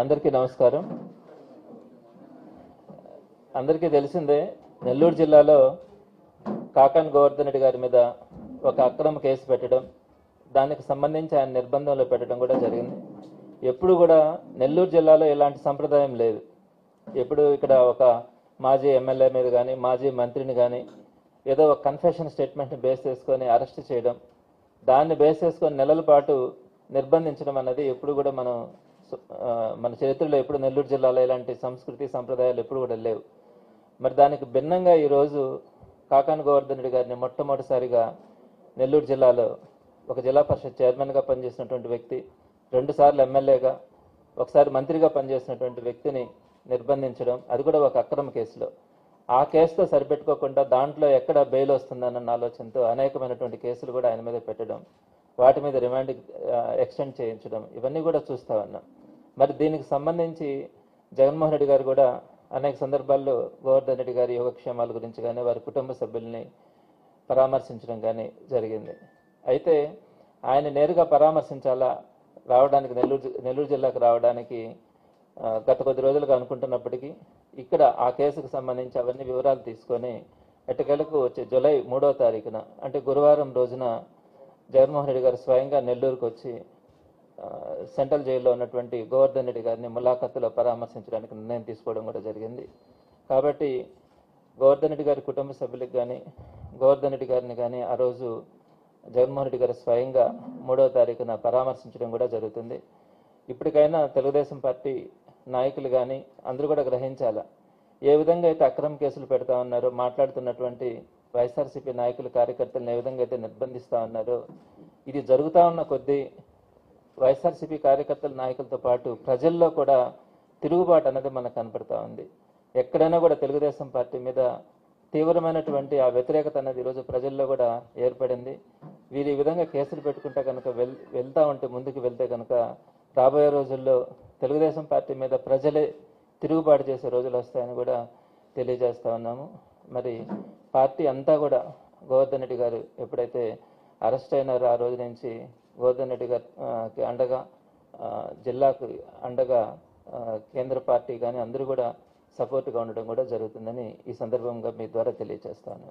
అందరికీ నమస్కారం. అందరికీ తెలిసిందే, నెల్లూరు జిల్లాలో కాకాని గోవర్ధన్ రెడ్డి గారి మీద ఒక అక్రమ కేసు పెట్టడం, దానికి సంబంధించి ఆయన నిర్బంధంలో పెట్టడం కూడా జరిగింది. ఎప్పుడు కూడా నెల్లూరు జిల్లాలో ఇలాంటి సంప్రదాయం లేదు. ఎప్పుడు ఇక్కడ ఒక మాజీ ఎమ్మెల్యే మీద కానీ మాజీ మంత్రిని కానీ ఏదో ఒక కన్ఫెషన్ స్టేట్మెంట్ని బేస్ చేసుకొని అరెస్ట్ చేయడం, దాన్ని బేస్ చేసుకొని నెలల పాటు నిర్బంధించడం అన్నది ఎప్పుడు కూడా మన చరిత్రలో ఎప్పుడు నెల్లూరు జిల్లాలో ఇలాంటి సంస్కృతి సంప్రదాయాలు ఎప్పుడు కూడా లేవు. మరి దానికి భిన్నంగా ఈరోజు కాకాని గోవర్ధన్ రెడ్డి గారిని మొట్టమొదటిసారిగా నెల్లూరు జిల్లాలో ఒక జిల్లా పరిషత్ చైర్మన్గా పనిచేసినటువంటి వ్యక్తి, 2 సార్లు ఎమ్మెల్యేగా, ఒకసారి మంత్రిగా పనిచేసినటువంటి వ్యక్తిని నిర్బంధించడం, అది కూడా ఒక అక్రమ కేసులో. ఆ కేసుతో సరిపెట్టుకోకుండా దాంట్లో ఎక్కడ బెయిల్ వస్తుందన్న ఆలోచనతో అనేకమైనటువంటి కేసులు కూడా ఆయన మీద పెట్టడం, వాటి మీద రిమాండ్ ఎక్స్టెండ్ చేయించడం, ఇవన్నీ కూడా చూస్తా ఉన్నాం. మరి దీనికి సంబంధించి జగన్మోహన్ రెడ్డి గారు కూడా అనేక సందర్భాల్లో గోవర్ధన్ రెడ్డి గారి యోగక్షేమాల గురించి కానీ వారి కుటుంబ సభ్యుల్ని పరామర్శించడం కానీ జరిగింది. అయితే ఆయన నేరుగా పరామర్శించాలా, రావడానికి నెల్లూరు జిల్లాకు రావడానికి గత కొద్ది రోజులుగా అనుకుంటున్నప్పటికీ ఇక్కడ ఆ కేసుకు సంబంధించి అవన్నీ వివరాలు తీసుకొని ఎట్టకేలకు వచ్చే జూలై 3వ తారీఖున అంటే గురువారం రోజున జగన్మోహన్ రెడ్డి గారు స్వయంగా నెల్లూరుకు వచ్చి సెంట్రల్ జైల్లో ఉన్నటువంటి గోవర్ధన్ రెడ్డి గారిని ములాఖతులో పరామర్శించడానికి నిర్ణయం తీసుకోవడం కూడా జరిగింది. కాబట్టి గోవర్ధన్ రెడ్డి గారి కుటుంబ సభ్యులకు కానీ గోవర్ధన్ రెడ్డి గారిని కానీ ఆ రోజు జగన్మోహన్ రెడ్డి గారు స్వయంగా 3వ తారీఖున పరామర్శించడం కూడా జరుగుతుంది. ఇప్పటికైనా తెలుగుదేశం పార్టీ నాయకులు కానీ అందరూ కూడా గ్రహించాలా, ఏ విధంగా అయితే అక్రమ కేసులు పెడతా ఉన్నారో, మాట్లాడుతున్నటువంటి వైఎస్ఆర్సీపీ నాయకులు కార్యకర్తలను ఏ విధంగా అయితే నిర్బంధిస్తూ ఉన్నారో, ఇది జరుగుతూ ఉన్న కొద్దీ వైఎస్ఆర్సీపీ కార్యకర్తల నాయకులతో పాటు ప్రజల్లో కూడా తిరుగుబాటు అనేది మనకు కనపడతా ఉంది. ఎక్కడైనా కూడా తెలుగుదేశం పార్టీ మీద తీవ్రమైనటువంటి ఆ వ్యతిరేకత అనేది ఈరోజు ప్రజల్లో కూడా ఏర్పడింది. వీరు ఈ విధంగా కేసులు పెట్టుకుంటే కనుక వెళ్తా ఉంటే ముందుకు వెళ్తే కనుక రాబోయే రోజుల్లో తెలుగుదేశం పార్టీ మీద ప్రజలే తిరుగుబాటు చేసే రోజులు వస్తాయని కూడా తెలియజేస్తా ఉన్నాము. మరి పార్టీ అంతా కూడా గోవర్ధన్ రెడ్డి గారు ఎప్పుడైతే అరెస్ట్ అయినారో ఆ రోజు నుంచి గోవర్ధన్ రెడ్డి గారికి అండగా, జిల్లాకు అండగా కేంద్ర పార్టీ కానీ అందరూ కూడా సపోర్ట్గా ఉండడం కూడా జరుగుతుందని ఈ సందర్భంగా మీ ద్వారా తెలియజేస్తాను.